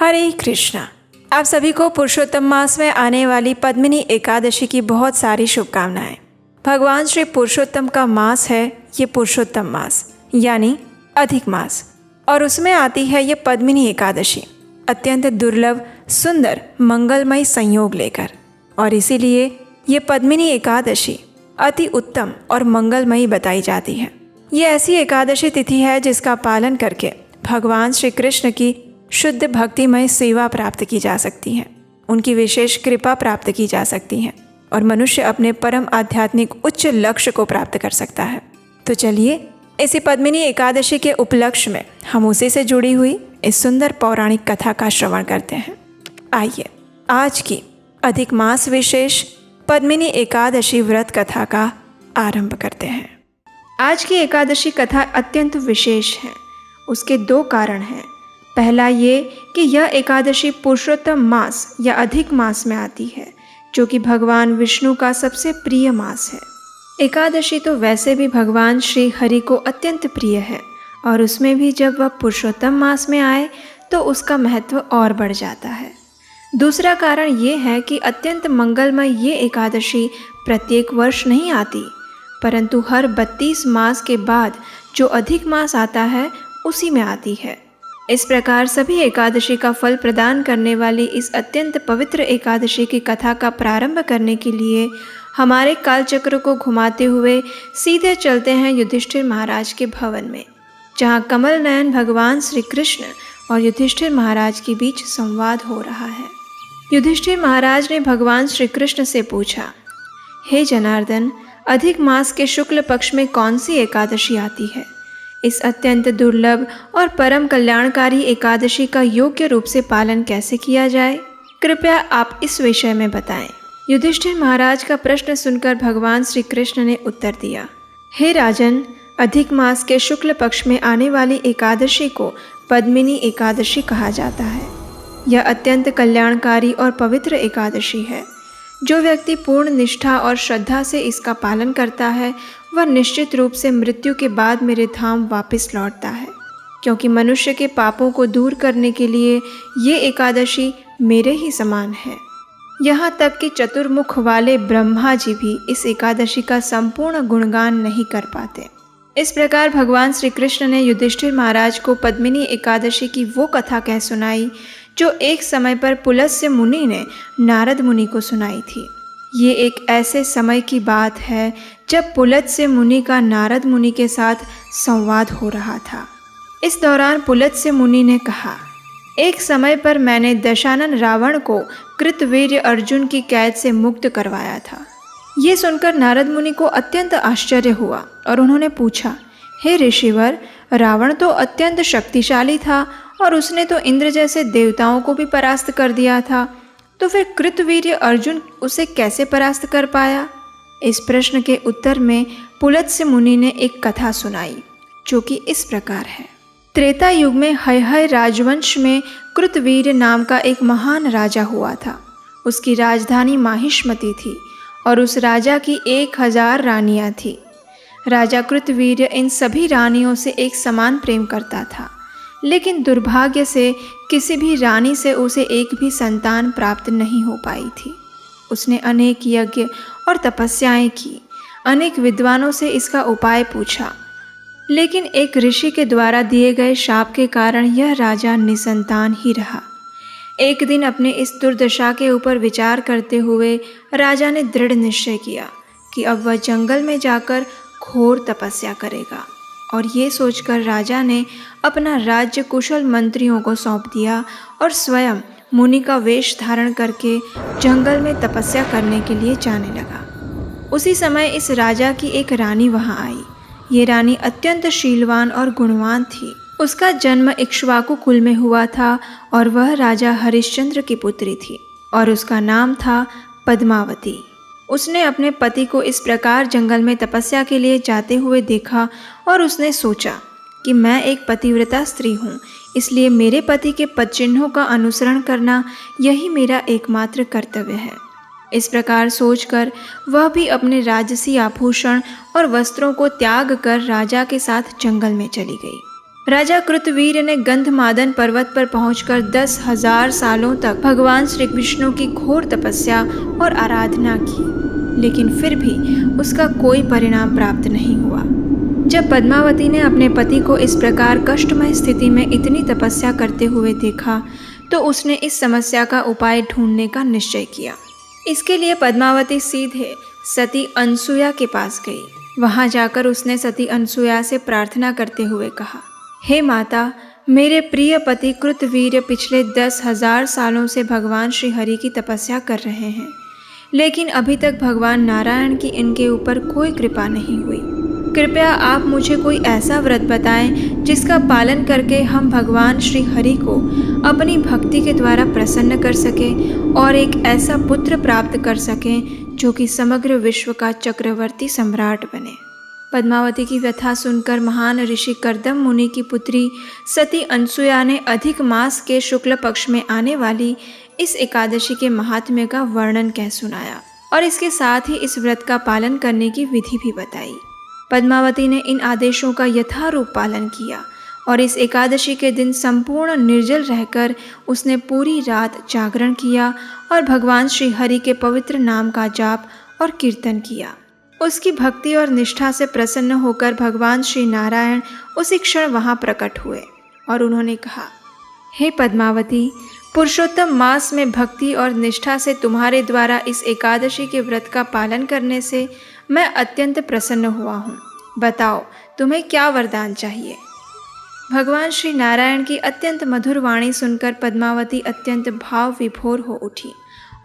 हरे कृष्णा। आप सभी को पुरुषोत्तम मास में आने वाली पद्मिनी एकादशी की बहुत सारी शुभकामनाएं। भगवान श्री पुरुषोत्तम का मास है ये पुरुषोत्तम मास यानी अधिक मास, और उसमें आती है ये पद्मिनी एकादशी अत्यंत दुर्लभ, सुंदर, मंगलमय संयोग लेकर। और इसीलिए ये पद्मिनी एकादशी अति उत्तम और मंगलमयी बताई जाती है। ये ऐसी एकादशी तिथि है जिसका पालन करके भगवान श्री कृष्ण की शुद्ध भक्तिमय सेवा प्राप्त की जा सकती है, उनकी विशेष कृपा प्राप्त की जा सकती है और मनुष्य अपने परम आध्यात्मिक उच्च लक्ष्य को प्राप्त कर सकता है। तो चलिए इसी पद्मिनी एकादशी के उपलक्ष्य में हम उसी से जुड़ी हुई इस सुंदर पौराणिक कथा का श्रवण करते हैं। आइए आज की अधिक मास विशेष पद्मिनी एकादशी व्रत कथा का आरंभ करते हैं। आज की एकादशी कथा अत्यंत विशेष है। उसके दो कारण हैं। पहला ये कि यह एकादशी पुरुषोत्तम मास या अधिक मास में आती है, जो कि भगवान विष्णु का सबसे प्रिय मास है। एकादशी तो वैसे भी भगवान श्री हरि को अत्यंत प्रिय है, और उसमें भी जब वह पुरुषोत्तम मास में आए तो उसका महत्व और बढ़ जाता है। दूसरा कारण ये है कि अत्यंत मंगलमय ये एकादशी प्रत्येक वर्ष नहीं आती, परंतु हर 32 मास के बाद जो अधिक मास आता है उसी में आती है। इस प्रकार सभी एकादशी का फल प्रदान करने वाली इस अत्यंत पवित्र एकादशी की कथा का प्रारंभ करने के लिए हमारे कालचक्र को घुमाते हुए सीधे चलते हैं युधिष्ठिर महाराज के भवन में, जहाँ कमल नयन भगवान श्री कृष्ण और युधिष्ठिर महाराज के बीच संवाद हो रहा है। युधिष्ठिर महाराज ने भगवान श्री कृष्ण से पूछा, हे जनार्दन, अधिक मास के शुक्ल पक्ष में कौन सी एकादशी आती है? इस अत्यंत दुर्लभ और परम कल्याणकारी एकादशी का योग्य रूप से पालन कैसे किया जाए? कृपया आप इस विषय में बताएं। युधिष्ठिर महाराज का प्रश्न सुनकर भगवान श्री कृष्ण ने उत्तर दिया, हे राजन, अधिक मास के शुक्ल पक्ष में आने वाली एकादशी को पद्मिनी एकादशी कहा जाता है। यह अत्यंत कल्याणकारी और पवित्र एकादशी है। जो व्यक्ति पूर्ण निष्ठा और श्रद्धा से इसका पालन करता है वह निश्चित रूप से मृत्यु के बाद मेरे धाम वापस लौटता है, क्योंकि मनुष्य के पापों को दूर करने के लिए ये एकादशी मेरे ही समान है। यहाँ तक कि चतुर्मुख वाले ब्रह्मा जी भी इस एकादशी का संपूर्ण गुणगान नहीं कर पाते। इस प्रकार भगवान श्री कृष्ण ने युधिष्ठिर महाराज को पद्मिनी एकादशी की वो कथा कह सुनाई जो एक समय पर पुलस्त्य मुनि ने नारद मुनि को सुनाई थी। ये एक ऐसे समय की बात है जब पुलस्त्य मुनि का नारद मुनि के साथ संवाद हो रहा था। इस दौरान पुलस्त्य मुनि ने कहा, एक समय पर मैंने दशानन रावण को कृतवीर्य अर्जुन की कैद से मुक्त करवाया था। ये सुनकर नारद मुनि को अत्यंत आश्चर्य हुआ और उन्होंने पूछा, हे ऋषिवर, रावण तो अत्यंत शक्तिशाली था और उसने तो इंद्र जैसे देवताओं को भी परास्त कर दिया था, तो फिर कृतवीर्य अर्जुन उसे कैसे परास्त कर पाया? इस प्रश्न के उत्तर में पुलस्त्य मुनि ने एक कथा सुनाई जो कि इस प्रकार है। त्रेता युग में हयहय राजवंश में कृतवीर्य नाम का एक महान राजा हुआ था। उसकी राजधानी माहिष्मति थी और उस राजा की 1000 रानियां थी। राजा कृतवीर्य इन सभी रानियों से एक समान प्रेम करता था, लेकिन दुर्भाग्य से किसी भी रानी से उसे एक भी संतान प्राप्त नहीं हो पाई थी। उसने अनेक यज्ञ और तपस्याएं की, अनेक विद्वानों से इसका उपाय पूछा, लेकिन एक ऋषि के द्वारा दिए गए शाप के कारण यह राजा निसंतान ही रहा। एक दिन अपने इस दुर्दशा के ऊपर विचार करते हुए राजा ने दृढ़ निश्चय किया कि अब वह जंगल में जाकर घोर तपस्या करेगा, और ये सोचकर राजा ने अपना राज्य कुशल मंत्रियों को सौंप दिया और स्वयं मुनि का वेश धारण करके जंगल में तपस्या करने के लिए जाने लगा। उसी समय इस राजा की एक रानी वहाँ आई। ये रानी अत्यंत शीलवान और गुणवान थी। उसका जन्म इक्ष्वाकु कुल में हुआ था और वह राजा हरिश्चंद्र की पुत्री थी और उसका नाम था पद्मावती। उसने अपने पति को इस प्रकार जंगल में तपस्या के लिए जाते हुए देखा और उसने सोचा कि मैं एक पतिव्रता स्त्री हूँ, इसलिए मेरे पति के पदचिन्हों का अनुसरण करना यही मेरा एकमात्र कर्तव्य है। इस प्रकार सोचकर वह भी अपने राजसी आभूषण और वस्त्रों को त्याग कर राजा के साथ जंगल में चली गई। राजा कृतवीर्य ने गंधमादन पर्वत पर पहुंचकर 10,000 सालों तक भगवान श्री विष्णु की घोर तपस्या और आराधना की, लेकिन फिर भी उसका कोई परिणाम प्राप्त नहीं हुआ। जब पद्मावती ने अपने पति को इस प्रकार कष्टमय स्थिति में इतनी तपस्या करते हुए देखा तो उसने इस समस्या का उपाय ढूंढने का निश्चय किया। इसके लिए पद्मावती सीधे सती अनसुया के पास गई। वहां जाकर उसने सती अनसुया से प्रार्थना करते हुए कहा, हे माता, मेरे प्रिय पति कृतवीर्य पिछले 10,000 सालों से भगवान श्री हरि की तपस्या कर रहे हैं, लेकिन अभी तक भगवान नारायण की इनके ऊपर कोई कृपा नहीं हुई। कृपया आप मुझे कोई ऐसा व्रत बताएं जिसका पालन करके हम भगवान श्री हरि को अपनी भक्ति के द्वारा प्रसन्न कर सकें और एक ऐसा पुत्र प्राप्त कर सकें जो कि समग्र विश्व का चक्रवर्ती सम्राट बने। पद्मावती की व्यथा सुनकर महान ऋषि कर्दम मुनि की पुत्री सती अनसुया ने अधिक मास के शुक्ल पक्ष में आने वाली इस एकादशी के महात्म्य का वर्णन कह सुनाया और इसके साथ ही इस व्रत का पालन करने की विधि भी बताई। पद्मावती ने इन आदेशों का यथारूप पालन किया और इस एकादशी के दिन संपूर्ण निर्जल रहकर उसने पूरी रात जागरण किया और भगवान श्री हरि के पवित्र नाम का जाप और कीर्तन किया। उसकी भक्ति और निष्ठा से प्रसन्न होकर भगवान श्री नारायण उसी क्षण वहाँ प्रकट हुए और उन्होंने कहा, हे पद्मावती, पुरुषोत्तम मास में भक्ति और निष्ठा से तुम्हारे द्वारा इस एकादशी के व्रत का पालन करने से मैं अत्यंत प्रसन्न हुआ हूँ। बताओ, तुम्हें क्या वरदान चाहिए। भगवान श्री नारायण की अत्यंत मधुर वाणी सुनकर पद्मावती अत्यंत भाव विभोर हो उठी।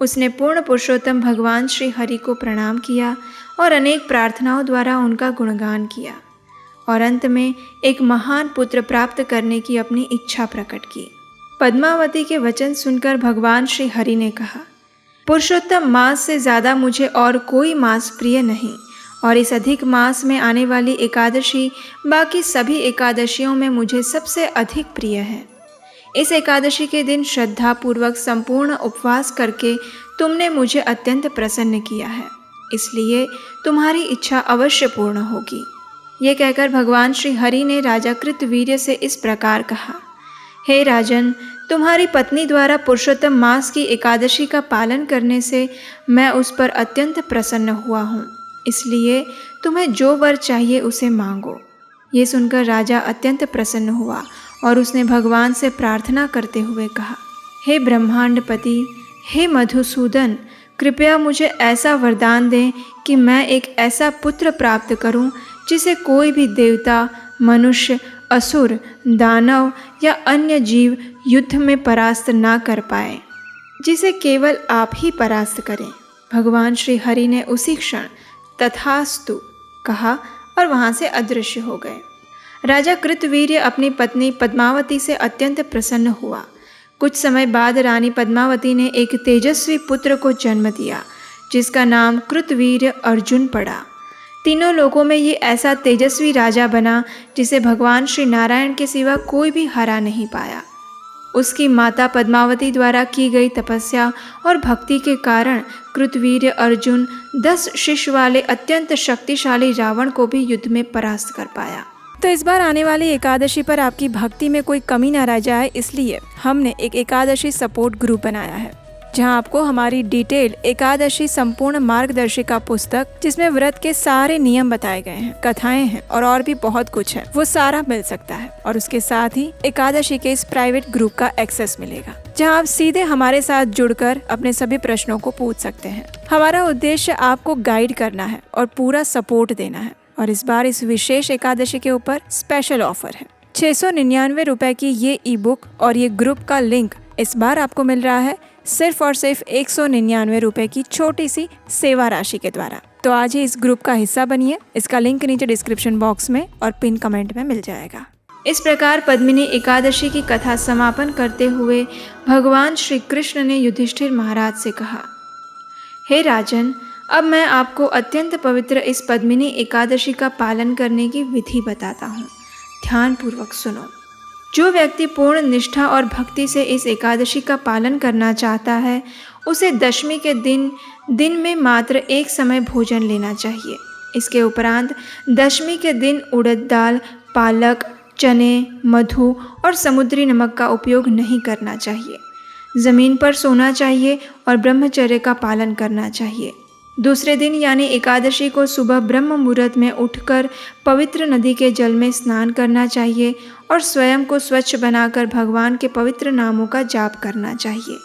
उसने पूर्ण पुरुषोत्तम भगवान श्री हरि को प्रणाम किया और अनेक प्रार्थनाओं द्वारा उनका गुणगान किया और अंत में एक महान पुत्र प्राप्त करने की अपनी इच्छा प्रकट की। पद्मावती के वचन सुनकर भगवान श्री हरि ने कहा, पुरुषोत्तम मास से ज़्यादा मुझे और कोई मास प्रिय नहीं और इस अधिक मास में आने वाली एकादशी बाकी सभी एकादशियों में मुझे सबसे अधिक प्रिय है। इस एकादशी के दिन श्रद्धापूर्वक संपूर्ण उपवास करके तुमने मुझे अत्यंत प्रसन्न किया है, इसलिए तुम्हारी इच्छा अवश्य पूर्ण होगी। ये कहकर भगवान श्री हरि ने राजा कृतवीर्य से इस प्रकार कहा, हे राजन, तुम्हारी पत्नी द्वारा पुरुषोत्तम मास की एकादशी का पालन करने से मैं उस पर अत्यंत प्रसन्न हुआ हूँ, इसलिए तुम्हें जो वर चाहिए उसे मांगो। ये सुनकर राजा अत्यंत प्रसन्न हुआ और उसने भगवान से प्रार्थना करते हुए कहा, हे ब्रह्मांडपति, हे मधुसूदन, कृपया मुझे ऐसा वरदान दें कि मैं एक ऐसा पुत्र प्राप्त करूं जिसे कोई भी देवता, मनुष्य, असुर, दानव या अन्य जीव युद्ध में परास्त ना कर पाए, जिसे केवल आप ही परास्त करें। भगवान श्री हरि ने उसी क्षण तथास्तु कहा और वहाँ से अदृश्य हो गए। राजा कृतवीर्य अपनी पत्नी पद्मावती से अत्यंत प्रसन्न हुआ। कुछ समय बाद रानी पद्मावती ने एक तेजस्वी पुत्र को जन्म दिया जिसका नाम कृतवीर्य अर्जुन पड़ा। तीनों लोगों में ये ऐसा तेजस्वी राजा बना जिसे भगवान श्री नारायण के सिवा कोई भी हरा नहीं पाया। उसकी माता पद्मावती द्वारा की गई तपस्या और भक्ति के कारण कृतवीर्य अर्जुन 10 शिष्य वाले अत्यंत शक्तिशाली रावण को भी युद्ध में परास्त कर पाया। तो इस बार आने वाली एकादशी पर आपकी भक्ति में कोई कमी न रह जाए, इसलिए हमने एक एकादशी सपोर्ट ग्रुप बनाया है जहां आपको हमारी डिटेल एकादशी संपूर्ण मार्गदर्शिका पुस्तक, जिसमें व्रत के सारे नियम बताए गए हैं, कथाएं हैं और भी बहुत कुछ है, वो सारा मिल सकता है। और उसके साथ ही एकादशी के इस प्राइवेट ग्रुप का एक्सेस मिलेगा जहां आप सीधे हमारे साथ जुड़कर अपने सभी प्रश्नों को पूछ सकते हैं। हमारा उद्देश्य आपको गाइड करना है और पूरा सपोर्ट देना है। और इस बार इस विशेष एकादशी के ऊपर स्पेशल ऑफर है। 699 रुपए की ये ई बुक और ये ग्रुप का लिंक इस बार आपको मिल रहा है सिर्फ और सिर्फ 199 रुपए की छोटी सी सेवा राशि के द्वारा। तो आज ही इस ग्रुप का हिस्सा बनिए। इसका लिंक नीचे डिस्क्रिप्शन बॉक्स में और पिन कमेंट में मिल जाएगा। इस प्रकार पद्मिनी एकादशी की कथा समापन करते हुए भगवान श्री कृष्ण ने युधिष्ठिर महाराज से कहा, हे राजन, अब मैं आपको अत्यंत पवित्र इस पद्मिनी एकादशी का पालन करने की विधि बताता हूँ। ध्यानपूर्वक सुनो। जो व्यक्ति पूर्ण निष्ठा और भक्ति से इस एकादशी का पालन करना चाहता है, उसे दशमी के दिन में मात्र एक समय भोजन लेना चाहिए। इसके उपरांत दशमी के दिन उड़द दाल, पालक, चने, मधु और समुद्री नमक का उपयोग नहीं करना चाहिए। ज़मीन पर सोना चाहिए और ब्रह्मचर्य का पालन करना चाहिए। दूसरे दिन यानी एकादशी को सुबह ब्रह्म मुहूर्त में उठकर पवित्र नदी के जल में स्नान करना चाहिए और स्वयं को स्वच्छ बनाकर भगवान के पवित्र नामों का जाप करना चाहिए।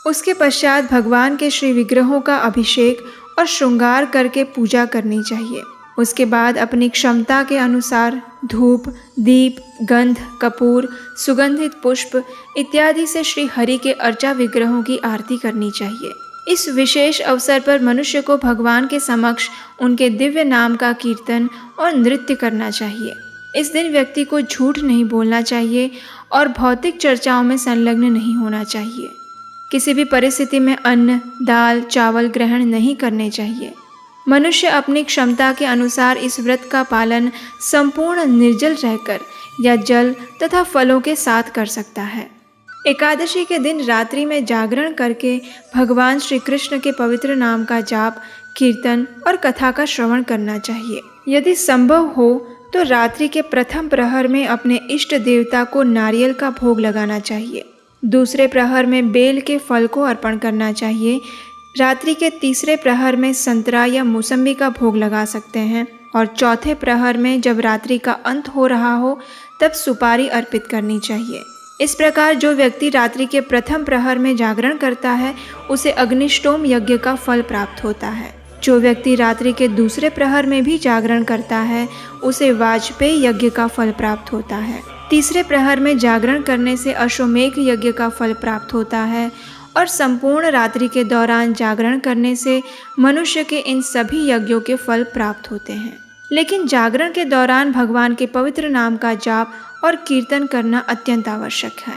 उसके पश्चात भगवान के श्री विग्रहों का अभिषेक और श्रृंगार करके पूजा करनी चाहिए। उसके बाद अपनी क्षमता के अनुसार धूप, दीप, गंध, कपूर, सुगंधित पुष्प इत्यादि से श्री हरि के अर्चा विग्रहों की आरती करनी चाहिए। इस विशेष अवसर पर मनुष्य को भगवान के समक्ष उनके दिव्य नाम का कीर्तन और नृत्य करना चाहिए। इस दिन व्यक्ति को झूठ नहीं बोलना चाहिए और भौतिक चर्चाओं में संलग्न नहीं होना चाहिए। किसी भी परिस्थिति में अन्न, दाल, चावल ग्रहण नहीं करने चाहिए। मनुष्य अपनी क्षमता के अनुसार इस व्रत का पालन संपूर्ण निर्जल रहकर या जल तथा फलों के साथ कर सकता है। एकादशी के दिन रात्रि में जागरण करके भगवान श्री कृष्ण के पवित्र नाम का जाप, कीर्तन और कथा का श्रवण करना चाहिए। यदि संभव हो तो रात्रि के प्रथम प्रहर में अपने इष्ट देवता को नारियल का भोग लगाना चाहिए। दूसरे प्रहर में बेल के फल को अर्पण करना चाहिए। रात्रि के तीसरे प्रहर में संतरा या मौसम्बी का भोग लगा सकते हैं और चौथे प्रहर में जब रात्रि का अंत हो रहा हो तब सुपारी अर्पित करनी चाहिए। इस प्रकार जो व्यक्ति रात्रि के प्रथम प्रहर में जागरण करता है उसे अग्निष्टोम यज्ञ का फल प्राप्त होता है। जो व्यक्ति रात्रि के दूसरे प्रहर में भी जागरण करता है उसे वाजपेयी यज्ञ का फल प्राप्त होता है। तीसरे प्रहर में जागरण करने से अश्वमेघ यज्ञ का फल प्राप्त होता है और संपूर्ण रात्रि के दौरान जागरण करने से मनुष्य के इन सभी यज्ञों के फल प्राप्त होते हैं। लेकिन जागरण के दौरान भगवान के पवित्र नाम का जाप और कीर्तन करना अत्यंत आवश्यक है।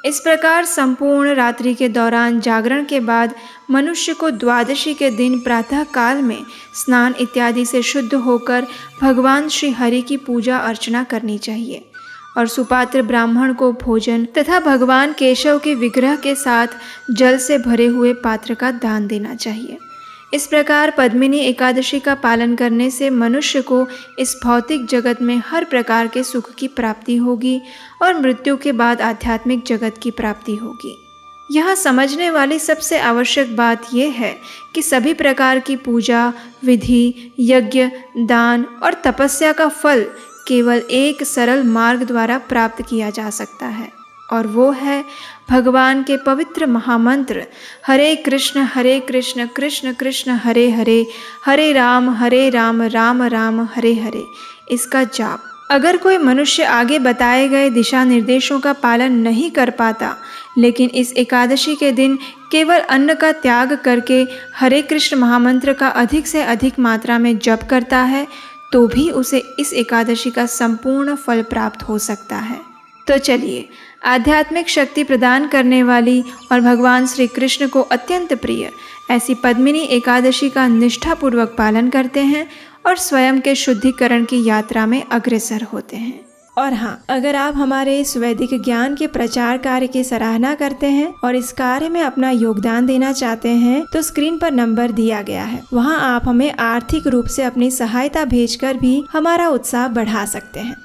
इस प्रकार संपूर्ण रात्रि के दौरान जागरण के बाद मनुष्य को द्वादशी के दिन प्रातः काल में स्नान इत्यादि से शुद्ध होकर भगवान श्री हरि की पूजा अर्चना करनी चाहिए और सुपात्र ब्राह्मण को भोजन तथा भगवान केशव के विग्रह के साथ जल से भरे हुए पात्र का दान देना चाहिए। इस प्रकार पद्मिनी एकादशी का पालन करने से मनुष्य को इस भौतिक जगत में हर प्रकार के सुख की प्राप्ति होगी और मृत्यु के बाद आध्यात्मिक जगत की प्राप्ति होगी। यहाँ समझने वाली सबसे आवश्यक बात यह है कि सभी प्रकार की पूजा, विधि, यज्ञ, दान और तपस्या का फल केवल एक सरल मार्ग द्वारा प्राप्त किया जा सकता है और वो है भगवान के पवित्र महामंत्र हरे कृष्ण कृष्ण कृष्ण हरे हरे, हरे राम राम राम हरे हरे इसका जाप। अगर कोई मनुष्य आगे बताए गए दिशा निर्देशों का पालन नहीं कर पाता लेकिन इस एकादशी के दिन केवल अन्न का त्याग करके हरे कृष्ण महामंत्र का अधिक से अधिक मात्रा में जप करता है तो भी उसे इस एकादशी का संपूर्ण फल प्राप्त हो सकता है। तो चलिए आध्यात्मिक शक्ति प्रदान करने वाली और भगवान श्री कृष्ण को अत्यंत प्रिय ऐसी पद्मिनी एकादशी का निष्ठापूर्वक पालन करते हैं और स्वयं के शुद्धिकरण की यात्रा में अग्रसर होते हैं। और हाँ, अगर आप हमारे इस वैदिक ज्ञान के प्रचार कार्य की सराहना करते हैं और इस कार्य में अपना योगदान देना चाहते हैं तो स्क्रीन पर नंबर दिया गया है, वहाँ आप हमें आर्थिक रूप से अपनी सहायता भेजकर भी हमारा उत्साह बढ़ा सकते हैं।